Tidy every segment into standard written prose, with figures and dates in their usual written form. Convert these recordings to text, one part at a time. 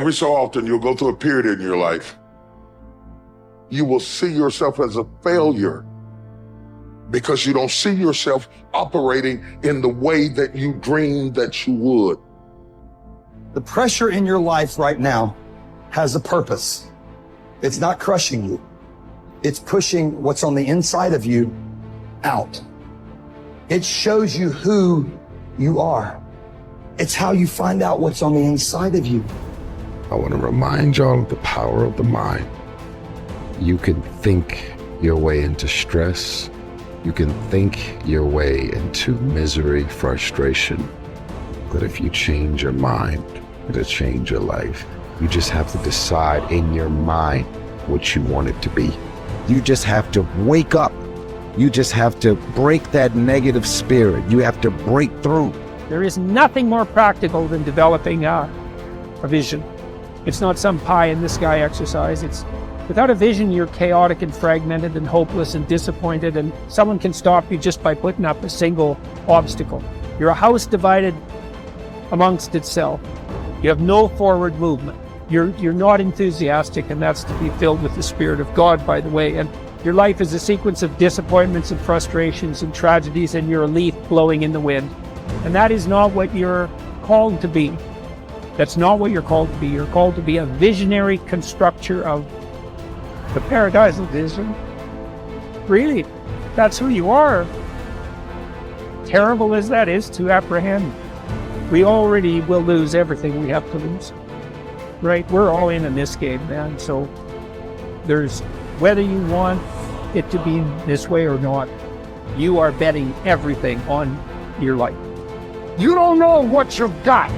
Every so often, you'll go through a period in your life. You will see yourself as a failure because you don't see yourself operating in the way that you dreamed that you would. The pressure in your life right now has a purpose. It's not crushing you. It's pushing what's on the inside of you out. It shows you who you are. It's how you find out what's on the inside of you. I want to remind y'all of the power of the mind. You can think your way into stress. You can think your way into misery, frustration. But if you change your mind, it'll change your life. You just have to decide in your mind what you want it to be. You just have to wake up. You just have to break that negative spirit. You have to break through. There is nothing more practical than developing a vision. It's not some pie in the sky exercise. It's without a vision, you're chaotic and fragmented and hopeless and disappointed, and someone can stop you just by putting up a single obstacle. You're a house divided amongst itself. You have no forward movement. You're not enthusiastic, and that's to be filled with the Spirit of God, by the way. And your life is a sequence of disappointments and frustrations and tragedies, and you're a leaf blowing in the wind. And that is not what you're called to be. That's not what you're called to be. You're called to be a visionary constructor of the paradise of vision. Really, that's who you are. Terrible as that is to apprehend, we already will lose everything we have to lose. Right? We're all in this game, man. So there's, whether you want it to be this way or not, you are betting everything on your life. You don't know what you've got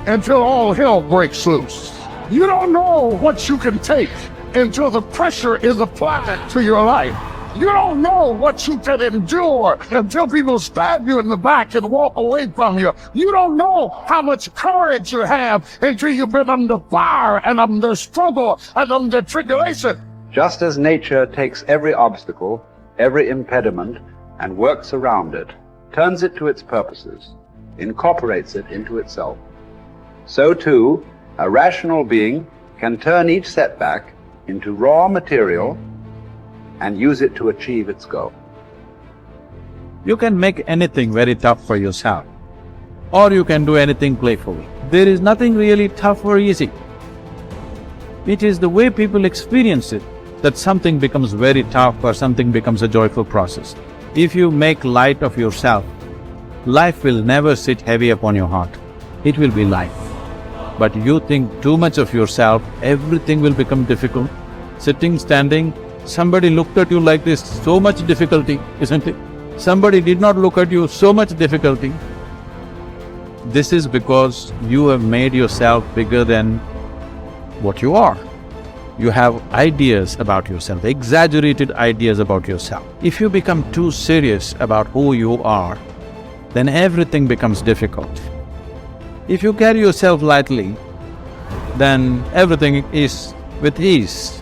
until all hell breaks loose. You don't know what you can take until the pressure is applied to your life. You don't know what you can endure until people stab you in the back and walk away from you. You don't know how much courage you have until you've been under fire and under struggle and under tribulation. Just as nature takes every obstacle, every impediment, and works around it, turns it to its purposes, incorporates it into itself, so too, a rational being can turn each setback into raw material and use it to achieve its goal. You can make anything very tough for yourself, or you can do anything playfully. There is nothing really tough or easy. It is the way people experience it that something becomes very tough or something becomes a joyful process. If you make light of yourself, life will never sit heavy upon your heart. It will be light. But you think too much of yourself, everything will become difficult. Sitting, standing, somebody looked at you like this, so much difficulty, isn't it? Somebody did not look at you, so much difficulty. This is because you have made yourself bigger than what you are. You have ideas about yourself, exaggerated ideas about yourself. If you become too serious about who you are, then everything becomes difficult. If you carry yourself lightly, then everything is with ease.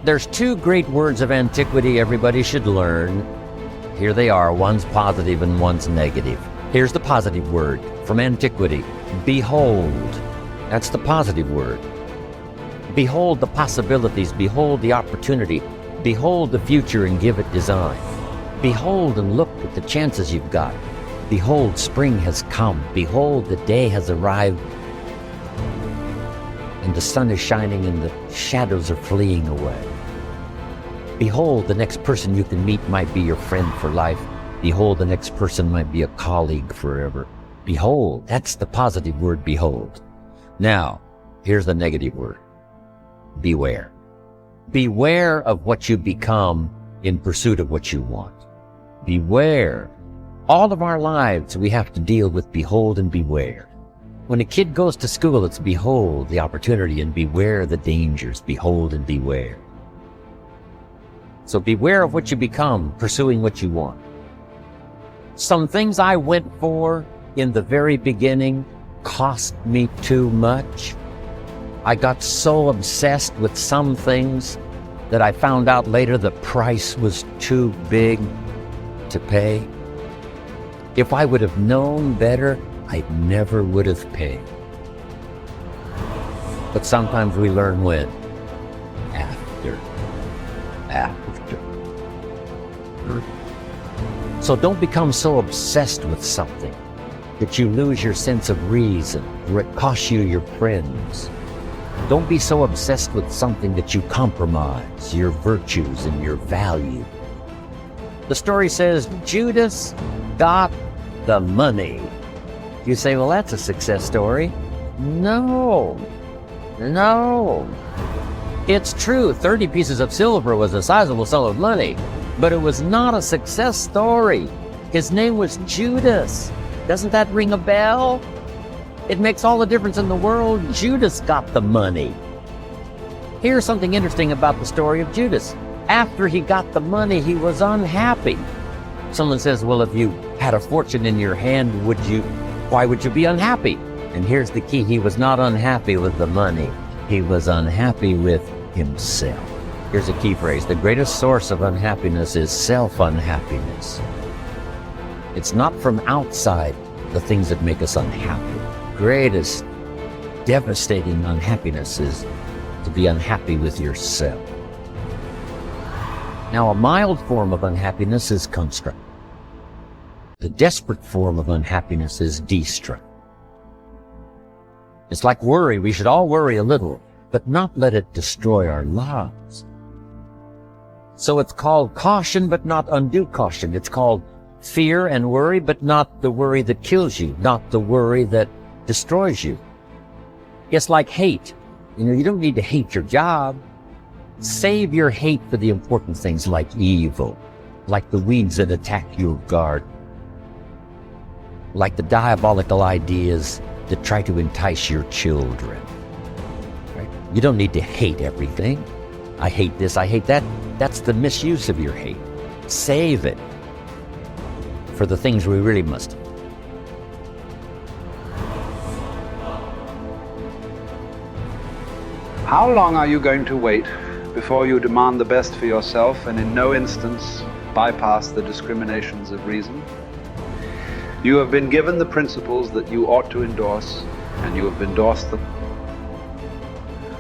There's two great words of antiquity everybody should learn. Here they are, one's positive and one's negative. Here's the positive word from antiquity, behold. That's the positive word. Behold the possibilities, behold the opportunity, behold the future and give it design. Behold and look at the chances you've got. Behold, spring has come. Behold, the day has arrived. And the sun is shining and the shadows are fleeing away. Behold, the next person you can meet might be your friend for life. Behold, the next person might be a colleague forever. Behold, that's the positive word, behold. Now, here's the negative word, beware. Beware of what you become in pursuit of what you want. Beware. All of our lives we have to deal with behold and beware. When a kid goes to school, it's behold the opportunity and beware the dangers, behold and beware. So beware of what you become, pursuing what you want. Some things I went for in the very beginning cost me too much. I got so obsessed with some things that I found out later the price was too big to pay. If I would have known better, I never would have paid. But sometimes we learn when? After. So don't become so obsessed with something that you lose your sense of reason or it costs you your friends. Don't be so obsessed with something that you compromise your virtues and your value. The story says Judas got the money. You say, well, that's a success story. No. It's true, 30 pieces of silver was a sizable sum of money, but it was not a success story. His name was Judas. Doesn't that ring a bell? It makes all the difference in the world. Judas got the money. Here's something interesting about the story of Judas. After he got the money, he was unhappy. Someone says, well, if you had a fortune in your hand, why would you be unhappy? And here's the key. He was not unhappy with the money. He was unhappy with himself. Here's a key phrase. The greatest source of unhappiness is self-unhappiness. It's not from outside the things that make us unhappy. Greatest devastating unhappiness is to be unhappy with yourself. Now, a mild form of unhappiness is constructive. The desperate form of unhappiness is destructive. It's like worry. We should all worry a little, but not let it destroy our lives. So it's called caution, but not undue caution. It's called fear and worry, but not the worry that kills you, not the worry that destroys you. It's like hate. You don't need to hate your job. Save your hate for the important things like evil, like the weeds that attack your garden, like the diabolical ideas that try to entice your children. Right? You don't need to hate everything. I hate this, I hate that. That's the misuse of your hate. Save it for the things we really must. How long are you going to wait before you demand the best for yourself and in no instance bypass the discriminations of reason? You have been given the principles that you ought to endorse, and you have endorsed them.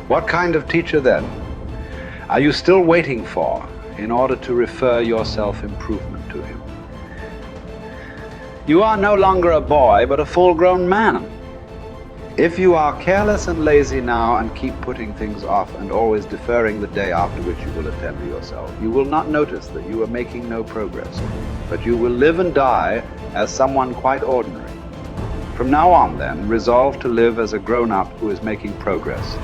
What kind of teacher, then, are you still waiting for in order to refer your self-improvement to him? You are no longer a boy, but a full-grown man. If you are careless and lazy now and keep putting things off and always deferring the day after which you will attend to yourself, you will not notice that you are making no progress, but you will live and die as someone quite ordinary. From now on, then, resolve to live as a grown-up who is making progress,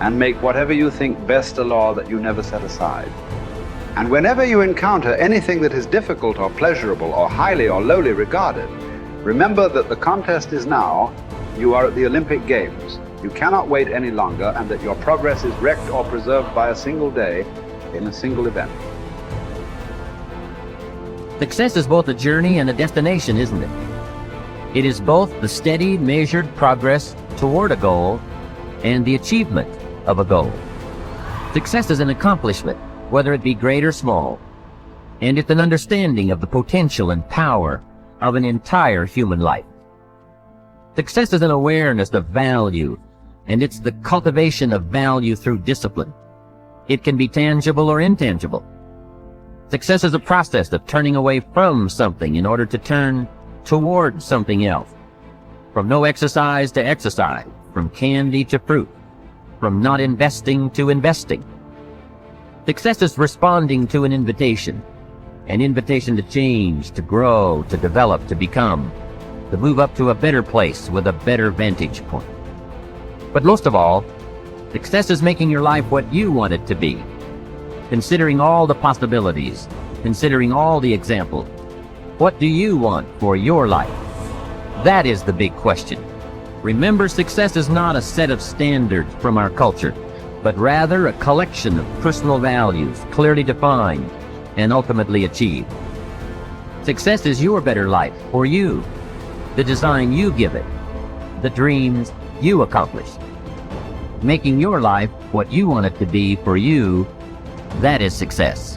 and make whatever you think best a law that you never set aside. And whenever you encounter anything that is difficult or pleasurable or highly or lowly regarded, remember that the contest is now. You are at the Olympic Games. You cannot wait any longer, and that your progress is wrecked or preserved by a single day in a single event. Success is both a journey and a destination, isn't it? It is both the steady, measured progress toward a goal and the achievement of a goal. Success is an accomplishment, whether it be great or small, and it's an understanding of the potential and power of an entire human life. Success is an awareness of value, and it's the cultivation of value through discipline. It can be tangible or intangible. Success is a process of turning away from something in order to turn toward something else. From no exercise to exercise, from candy to fruit, from not investing to investing. Success is responding to an invitation to change, to grow, to develop, to become, to move up to a better place with a better vantage point. But most of all, success is making your life what you want it to be, considering all the possibilities, considering all the examples. What do you want for your life? That is the big question. Remember, success is not a set of standards from our culture, but rather a collection of personal values, clearly defined and ultimately achieved. Success is your better life for you, the design you give it, the dreams you accomplish. Making your life what you want it to be for you That is success.